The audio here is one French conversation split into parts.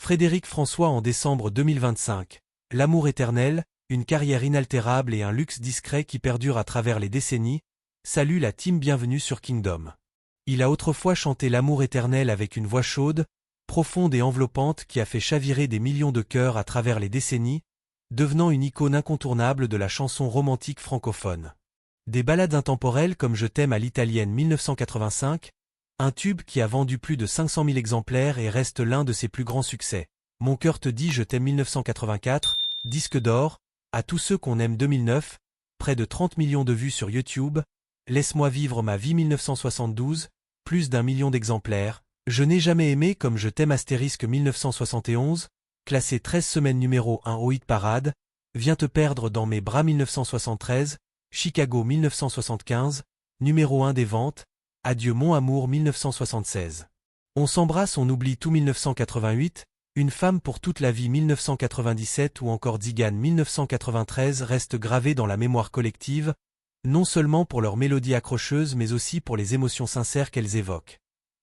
Frédéric François en décembre 2025. L'amour éternel, une carrière inaltérable et un luxe discret qui perdure à travers les décennies. Salut la team, bienvenue sur Kingdom. Il a autrefois chanté l'amour éternel avec une voix chaude, profonde et enveloppante qui a fait chavirer des millions de cœurs à travers les décennies, devenant une icône incontournable de la chanson romantique francophone. Des ballades intemporelles comme Je t'aime à l'italienne 1985, un tube qui a vendu plus de 500 000 exemplaires et reste l'un de ses plus grands succès. Mon cœur te dit je t'aime 1984, disque d'or, À tous ceux qu'on aime 2009, près de 30 millions de vues sur YouTube, Laisse-moi vivre ma vie 1972, plus d'1 million d'exemplaires, Je n'ai jamais aimé comme je t'aime astérisque 1971, classé 13 semaines numéro 1 au hit parade, Viens te perdre dans mes bras 1973, Chicago 1975, numéro 1 des ventes, Adieu mon amour 1976. On s'embrasse, on oublie tout 1988, Une femme pour toute la vie 1997 ou encore Zigane 1993 restent gravés dans la mémoire collective, non seulement pour leur mélodie accrocheuse mais aussi pour les émotions sincères qu'elles évoquent.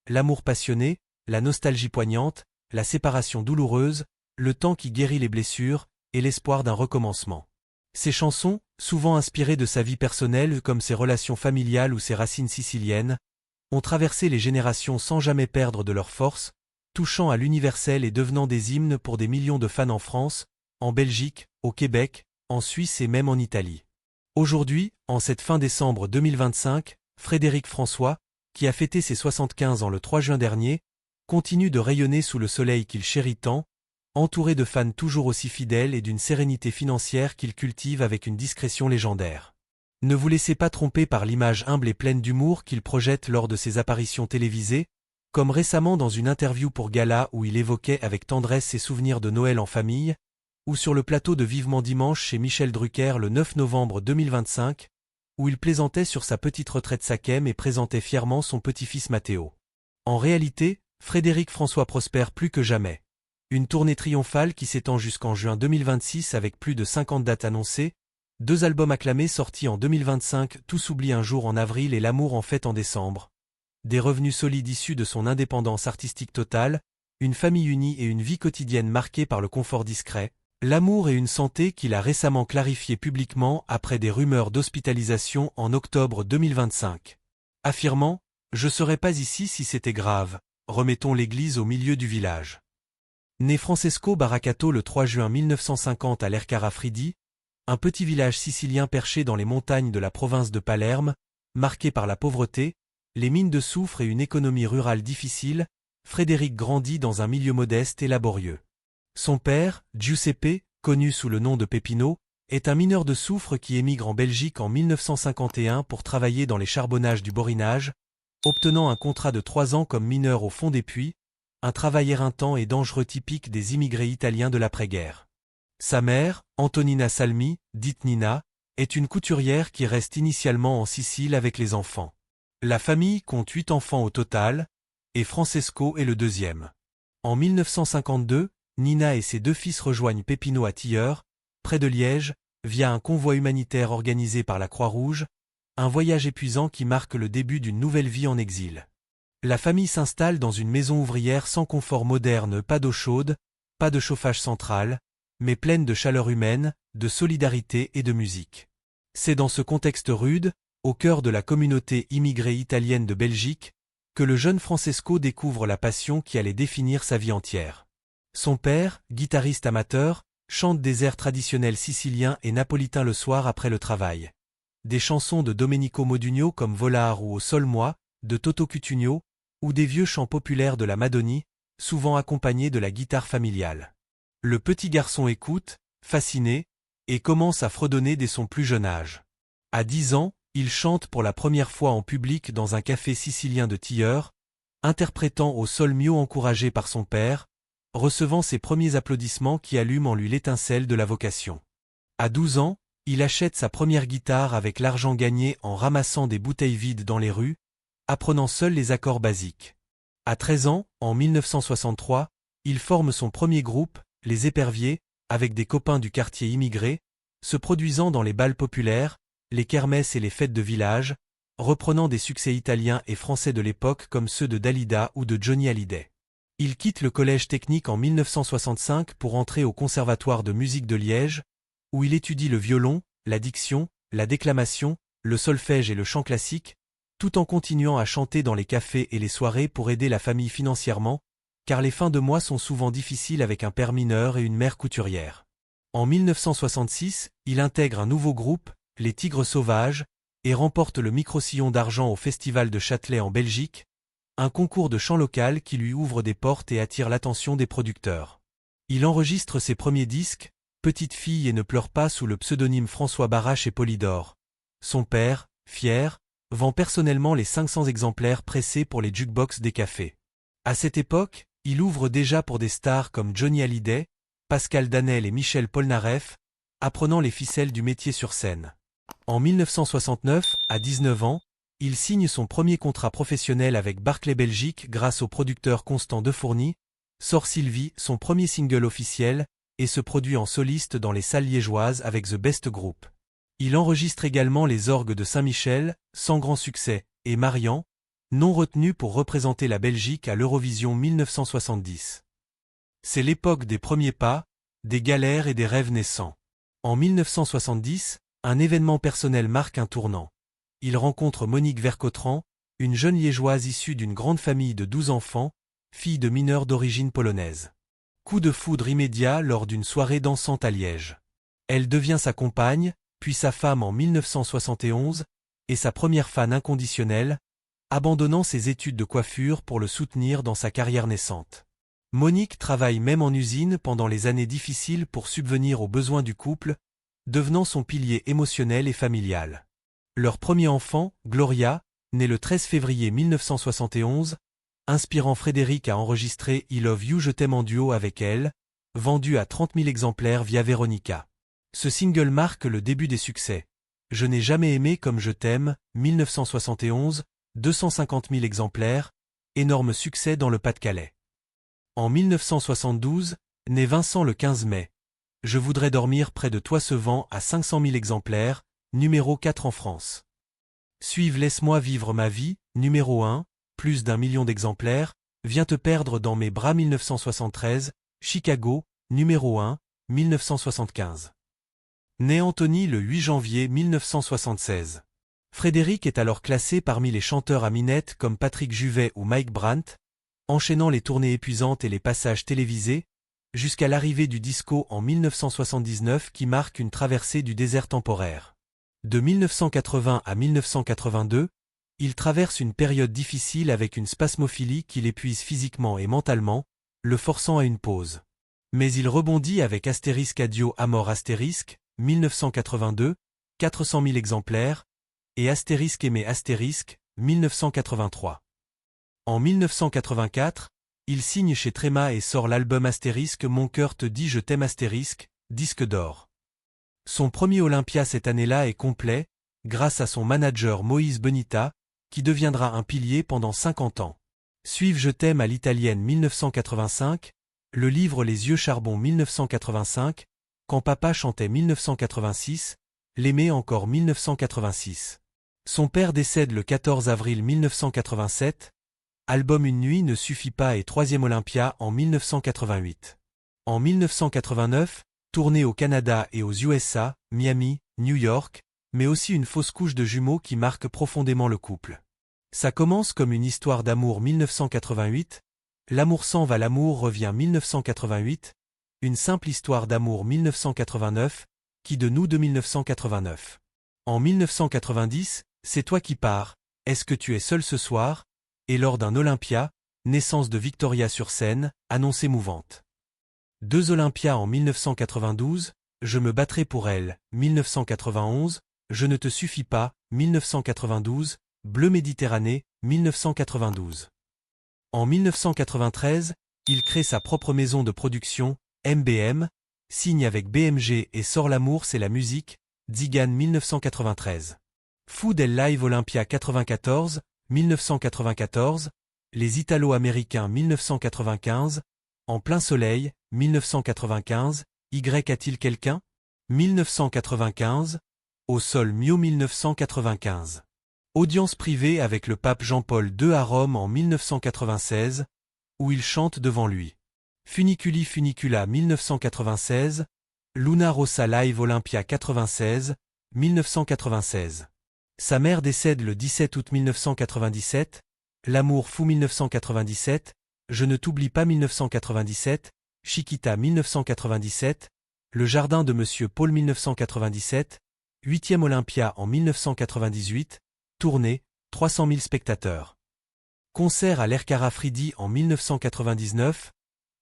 L'amour passionné, la nostalgie poignante, la séparation douloureuse, le temps qui guérit les blessures, et l'espoir d'un recommencement. Ces chansons, souvent inspirées de sa vie personnelle comme ses relations familiales ou ses racines siciliennes, ont traversé les générations sans jamais perdre de leur force, touchant à l'universel et devenant des hymnes pour des millions de fans en France, en Belgique, au Québec, en Suisse et même en Italie. Aujourd'hui, en cette fin décembre 2025, Frédéric François, qui a fêté ses 75 ans le 3 juin dernier, continue de rayonner sous le soleil qu'il chérit tant, entouré de fans toujours aussi fidèles et d'une sérénité financière qu'il cultive avec une discrétion légendaire. Ne vous laissez pas tromper par l'image humble et pleine d'humour qu'il projette lors de ses apparitions télévisées, comme récemment dans une interview pour Gala où il évoquait avec tendresse ses souvenirs de Noël en famille, ou sur le plateau de Vivement Dimanche chez Michel Drucker le 9 novembre 2025, où il plaisantait sur sa petite retraite Sakem et présentait fièrement son petit-fils Mathéo. En réalité, Frédéric François prospère plus que jamais. Une tournée triomphale qui s'étend jusqu'en juin 2026 avec plus de 50 dates annoncées, 2 albums acclamés sortis en 2025, Tout s'oublie un jour en avril et L'amour en fête en décembre. Des revenus solides issus de son indépendance artistique totale, une famille unie et une vie quotidienne marquée par le confort discret, l'amour et une santé qu'il a récemment clarifié publiquement après des rumeurs d'hospitalisation en octobre 2025. Affirmant « Je serais pas ici si c'était grave, remettons l'église au milieu du village ». Né Francesco Baracato le 3 juin 1950 à Lercara Fridi, un petit village sicilien perché dans les montagnes de la province de Palerme, marqué par la pauvreté, les mines de soufre et une économie rurale difficile, Frédéric grandit dans un milieu modeste et laborieux. Son père, Giuseppe, connu sous le nom de Peppino, est un mineur de soufre qui émigre en Belgique en 1951 pour travailler dans les charbonnages du Borinage, obtenant un contrat de 3 ans comme mineur au fond des puits, un travail éreintant et dangereux typique des immigrés italiens de l'après-guerre. Sa mère, Antonina Salmi, dite Nina, est une couturière qui reste initialement en Sicile avec les enfants. La famille compte 8 enfants au total, et Francesco est le deuxième. En 1952, Nina et ses 2 fils rejoignent Peppino à Tilleur, près de Liège, via un convoi humanitaire organisé par la Croix-Rouge, un voyage épuisant qui marque le début d'une nouvelle vie en exil. La famille s'installe dans une maison ouvrière sans confort moderne, pas d'eau chaude, pas de chauffage central, mais pleine de chaleur humaine, de solidarité et de musique. C'est dans ce contexte rude, au cœur de la communauté immigrée italienne de Belgique, que le jeune Francesco découvre la passion qui allait définir sa vie entière. Son père, guitariste amateur, chante des airs traditionnels siciliens et napolitains le soir après le travail. Des chansons de Domenico Modugno comme Volare ou Au Sol Moi, de Toto Cutugno, ou des vieux chants populaires de la Madoni, souvent accompagnés de la guitare familiale. Le petit garçon écoute, fasciné, et commence à fredonner dès son plus jeune âge. À 10 ans, il chante pour la première fois en public dans un café sicilien de Tilleur, interprétant Au Sol Mio encouragé par son père, recevant ses premiers applaudissements qui allument en lui l'étincelle de la vocation. À 12 ans, il achète sa première guitare avec l'argent gagné en ramassant des bouteilles vides dans les rues, apprenant seul les accords basiques. À 13 ans, en 1963, il forme son premier groupe, Les Éperviers, avec des copains du quartier immigré, se produisant dans les bals populaires, les kermesses et les fêtes de village, reprenant des succès italiens et français de l'époque comme ceux de Dalida ou de Johnny Hallyday. Il quitte le collège technique en 1965 pour entrer au Conservatoire de musique de Liège, où il étudie le violon, la diction, la déclamation, le solfège et le chant classique, tout en continuant à chanter dans les cafés et les soirées pour aider la famille financièrement, car les fins de mois sont souvent difficiles avec un père mineur et une mère couturière. En 1966, il intègre un nouveau groupe, les Tigres Sauvages, et remporte le micro-sillon d'argent au Festival de Châtelet en Belgique, un concours de chant local qui lui ouvre des portes et attire l'attention des producteurs. Il enregistre ses premiers disques, Petite fille et ne pleure pas sous le pseudonyme François Barra chez Polydor. Son père, fier, vend personnellement les 500 exemplaires pressés pour les jukebox des cafés. À cette époque, il ouvre déjà pour des stars comme Johnny Hallyday, Pascal Danel et Michel Polnareff, apprenant les ficelles du métier sur scène. En 1969, à 19 ans, il signe son premier contrat professionnel avec Barclay Belgique grâce au producteur Constant Defourny, sort Sylvie, son premier single officiel, et se produit en soliste dans les salles liégeoises avec The Best Group. Il enregistre également les orgues de Saint-Michel, sans grand succès, et Marian, non retenu pour représenter la Belgique à l'Eurovision 1970. C'est l'époque des premiers pas, des galères et des rêves naissants. En 1970, un événement personnel marque un tournant. Il rencontre Monique Vercotran, une jeune liégeoise issue d'une grande famille de 12 enfants, fille de mineurs d'origine polonaise. Coup de foudre immédiat lors d'une soirée dansante à Liège. Elle devient sa compagne, puis sa femme en 1971, et sa première fan inconditionnelle, abandonnant ses études de coiffure pour le soutenir dans sa carrière naissante. Monique travaille même en usine pendant les années difficiles pour subvenir aux besoins du couple, devenant son pilier émotionnel et familial. Leur premier enfant, Gloria, né le 13 février 1971, inspirant Frédéric à enregistrer I Love You Je t'aime en duo avec elle, vendu à 30 000 exemplaires via Véronica. Ce single marque le début des succès. Je n'ai jamais aimé comme je t'aime, 1971, 250 000 exemplaires, énorme succès dans le Pas-de-Calais. En 1972, naît Vincent le 15 mai. Je voudrais dormir près de toi ce vent à 500 000 exemplaires, numéro 4 en France. Suivent Laisse-moi vivre ma vie, numéro 1, plus d'1 million d'exemplaires, Viens te perdre dans mes bras 1973, Chicago, numéro 1, 1975. Né Anthony le 8 janvier 1976. Frédéric est alors classé parmi les chanteurs à minette comme Patrick Juvet ou Mike Brandt, enchaînant les tournées épuisantes et les passages télévisés, jusqu'à l'arrivée du disco en 1979 qui marque une traversée du désert temporaire. De 1980 à 1982, il traverse une période difficile avec une spasmophilie qui l'épuise physiquement et mentalement, le forçant à une pause. Mais il rebondit avec Astérisque Adio Amor Astérisque, 1982, 400 000 exemplaires, et Astérisque Aimé Astérisque, 1983. En 1984, il signe chez Tréma et sort l'album Astérisque Mon cœur te dit je t'aime Astérisque, disque d'or. Son premier Olympia cette année-là est complet, grâce à son manager Moïse Benita, qui deviendra un pilier pendant 50 ans. Suivent Je t'aime à l'italienne 1985, le livre Les yeux charbon 1985, Quand papa chantait 1986, L'aimer encore 1986. Son père décède le 14 avril 1987, album Une nuit ne suffit pas et troisième Olympia en 1988. En 1989, tournée au Canada et aux USA, Miami, New York, mais aussi une fausse couche de jumeaux qui marque profondément le couple. Ça commence comme une histoire d'amour 1988, L'amour s'en va l'amour revient 1988, une simple histoire d'amour 1989, qui de nous de 1989. En 1990, C'est toi qui pars, Est-ce que tu es seul ce soir, et lors d'un Olympia, naissance de Victoria sur scène, annonce émouvante. 2 Olympias en 1992, Je me battrai pour elle, 1991, Je ne te suffis pas, 1992, Bleu Méditerranée, 1992. En 1993, il crée sa propre maison de production, MBM, signe avec BMG et sort L'amour c'est la musique, Zigan 1993. Food El Live Olympia 94, 1994, Les Italo-Américains 1995, En plein soleil, 1995, Y a-t-il quelqu'un 1995, Au sol Mio 1995. Audience privée avec le pape Jean-Paul II à Rome en 1996, où il chante devant lui. Funiculi Funicula 1996, Luna Rossa Live Olympia 96, 1996. Sa mère décède le 17 août 1997, L'amour fou 1997, Je ne t'oublie pas 1997, Chiquita 1997, Le jardin de Monsieur Paul 1997, 8e Olympia en 1998, tournée, 300 000 spectateurs. Concert à l'Ercara Fridi en 1999,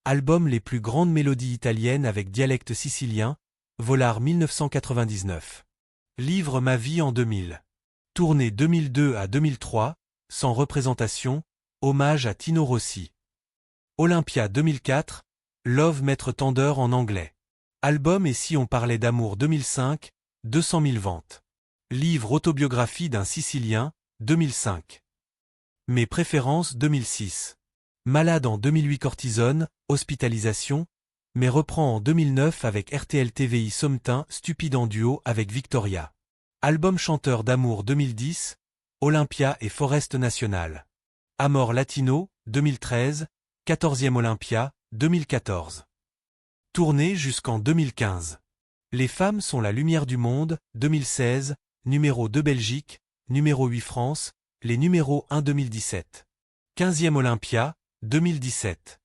album Les plus grandes mélodies italiennes avec dialecte sicilien, Volare 1999. Livre Ma vie en 2000. Tournée 2002 à 2003, sans représentation, hommage à Tino Rossi. Olympia 2004, Love Maître Tender en anglais. Album Et si on parlait d'amour 2005, 200 000 ventes. Livre Autobiographie d'un Sicilien, 2005. Mes préférences 2006. Malade en 2008 Cortisone, hospitalisation, mais reprend en 2009 avec RTL TVI Sommetin Stupide en duo avec Victoria. Album Chanteur d'amour 2010, Olympia et Forest National. Amor Latino, 2013, 14e Olympia, 2014. Tournée jusqu'en 2015. Les femmes sont la lumière du monde, 2016, numéro 2 Belgique, numéro 8 France, les numéros 1 2017. 15e Olympia, 2017.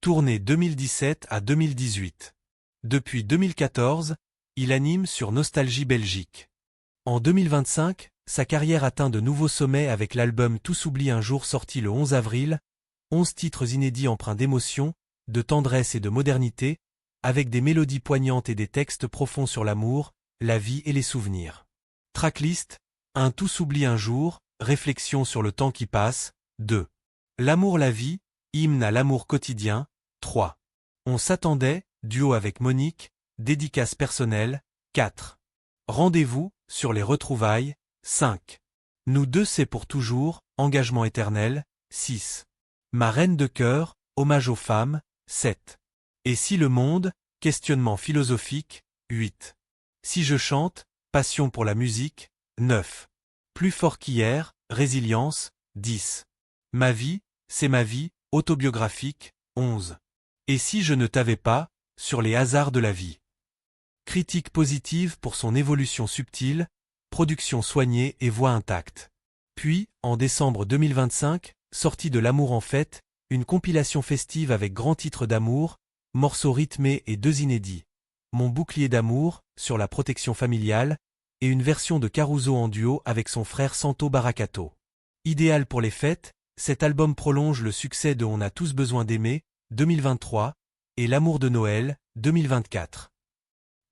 Tournée 2017 à 2018. Depuis 2014, il anime sur Nostalgie Belgique. En 2025, sa carrière atteint de nouveaux sommets avec l'album Tout s'oublie un jour sorti le 11 avril, 11 titres inédits empreints d'émotion, de tendresse et de modernité, avec des mélodies poignantes et des textes profonds sur l'amour, la vie et les souvenirs. Tracklist, 1 Tout s'oublie un jour, réflexion sur le temps qui passe, 2. L'amour la vie, hymne à l'amour quotidien, 3. On s'attendait, duo avec Monique, dédicace personnelle, 4. Rendez-vous, sur les retrouvailles, 5. Nous deux c'est pour toujours, engagement éternel, 6. Ma reine de cœur, hommage aux femmes, 7. Et si le monde, questionnement philosophique, 8. Si je chante, passion pour la musique, 9. Plus fort qu'hier, résilience, 10. Ma vie, c'est ma vie, autobiographique, 11. Et si je ne t'avais pas, sur les hasards de la vie. Critique positive pour son évolution subtile, production soignée et voix intacte. Puis, en décembre 2025, sortie de L'amour en fête, une compilation festive avec grands titres d'amour, morceaux rythmés et 2 inédits. Mon bouclier d'amour, sur la protection familiale, et une version de Caruso en duo avec son frère Santo Baracato. Idéal pour les fêtes, cet album prolonge le succès de On a tous besoin d'aimer, 2023, et L'amour de Noël, 2024.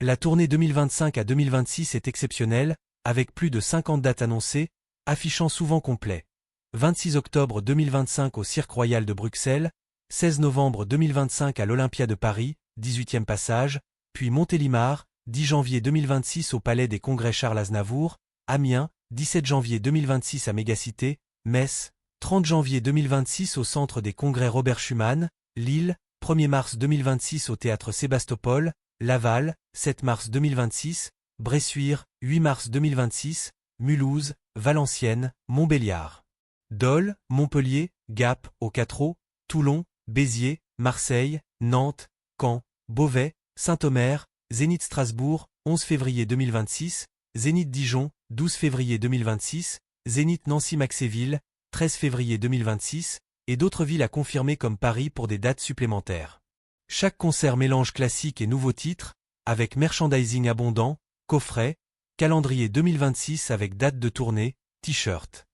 La tournée 2025 à 2026 est exceptionnelle, avec plus de 50 dates annoncées, affichant souvent complet. 26 octobre 2025 au Cirque Royal de Bruxelles, 16 novembre 2025 à l'Olympia de Paris, 18e passage, puis Montélimar, 10 janvier 2026 au Palais des Congrès Charles Aznavour, Amiens, 17 janvier 2026 à Mégacité, Metz, 30 janvier 2026 au Centre des Congrès Robert Schuman, Lille, 1er mars 2026 au Théâtre Sébastopol, Laval, 7 mars 2026, Bressuire, 8 mars 2026, Mulhouse, Valenciennes, Montbéliard. Dole, Montpellier, Gap, Aux Quatreaux, Toulon, Béziers, Marseille, Nantes, Caen, Beauvais, Saint-Omer, Zénith Strasbourg, 11 février 2026, Zénith Dijon, 12 février 2026, Zénith Nancy-Maxéville, 13 février 2026, et d'autres villes à confirmer comme Paris pour des dates supplémentaires. Chaque concert mélange classiques et nouveaux titres, avec merchandising abondant, coffret, calendrier 2026 avec date de tournée, t-shirt.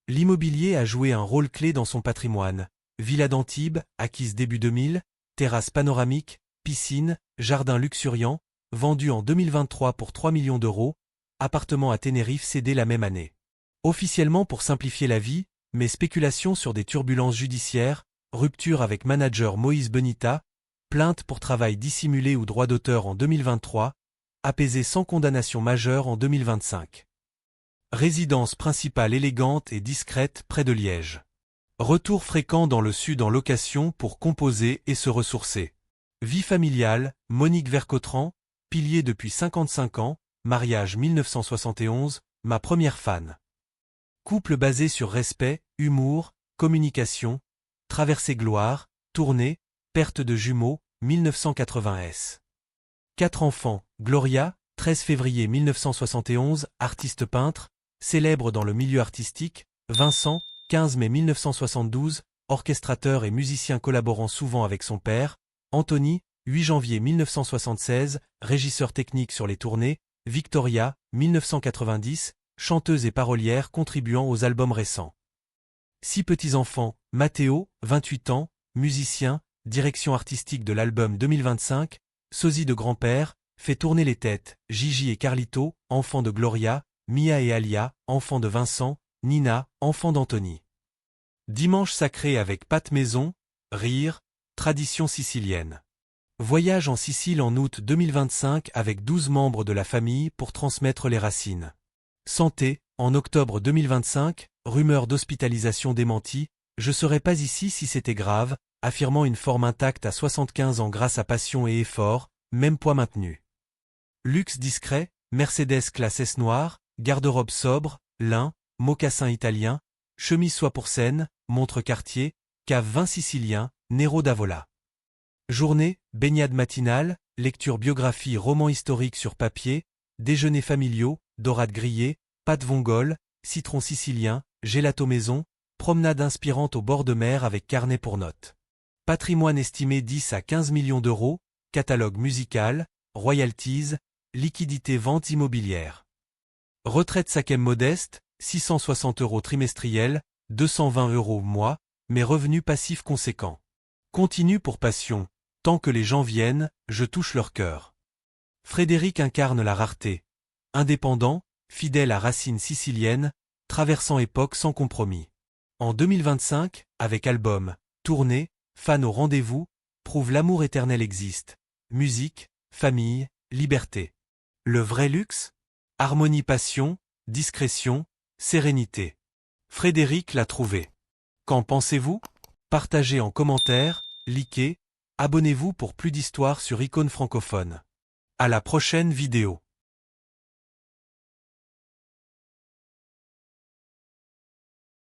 L'immobilier a joué un rôle clé dans son patrimoine. Villa d'Antibes, acquise début 2000, terrasse panoramique, piscine, jardin luxuriant, vendu en 2023 pour 3 millions d'euros, appartement à Tenerife cédé la même année. Officiellement pour simplifier la vie, mais spéculation sur des turbulences judiciaires, rupture avec manager Moïse Benita, plainte pour travail dissimulé ou droit d'auteur en 2023, apaisé sans condamnation majeure en 2025. Résidence principale élégante et discrète près de Liège. Retour fréquent dans le sud en location pour composer et se ressourcer. Vie familiale, Monique Vercotran, pilier depuis 55 ans, mariage 1971, ma première fan. Couple basé sur respect, humour, communication, Traversée gloire, tournée, perte de jumeaux, 1980s. 4 enfants, Gloria, 13 février 1971, artiste peintre, célèbre dans le milieu artistique, Vincent, 15 mai 1972, orchestrateur et musicien collaborant souvent avec son père, Anthony, 8 janvier 1976, régisseur technique sur les tournées, Victoria, 1990, chanteuse et parolière contribuant aux albums récents. 6 petits-enfants, Matteo, 28 ans, musicien, direction artistique de l'album 2025, sosie de grand-père, fait tourner les têtes, Gigi et Carlito, enfants de Gloria, Mia et Alia, enfants de Vincent, Nina, enfants d'Anthony. Dimanche sacré avec pâte maison, rire, tradition sicilienne. Voyage en Sicile en août 2025 avec 12 membres de la famille pour transmettre les racines. Santé, en octobre 2025, rumeur d'hospitalisation démentie, je serais pas ici si c'était grave, affirmant une forme intacte à 75 ans grâce à passion et effort, même poids maintenu. Luxe discret, Mercedes classe S noire, garde-robe sobre, lin, mocassin italien, chemise soie pour scène, montre Cartier, cave vin sicilien, Nero d'Avola. Journée, baignade matinale, lecture biographie roman historique sur papier, déjeuners familiaux, dorade grillée, pâte vongole, citron sicilien, gelato maison, promenade inspirante au bord de mer avec carnet pour notes. Patrimoine estimé 10 à 15 millions d'euros, catalogue musical, royalties, liquidité ventes immobilières. Retraite SACEM modeste, 660 € trimestriels, 220 € mois, mais revenus passifs conséquents. Continue pour passion, tant que les gens viennent, je touche leur cœur. Frédéric incarne la rareté. Indépendant, fidèle à racines siciliennes, traversant époque sans compromis. En 2025, avec album, tournée, fan au rendez-vous, prouve l'amour éternel existe. Musique, famille, liberté. Le vrai luxe? Harmonie passion, discrétion, sérénité. Frédéric l'a trouvé. Qu'en pensez-vous? Partagez en commentaire, likez, abonnez-vous pour plus d'histoires sur Icône francophone. À la prochaine vidéo.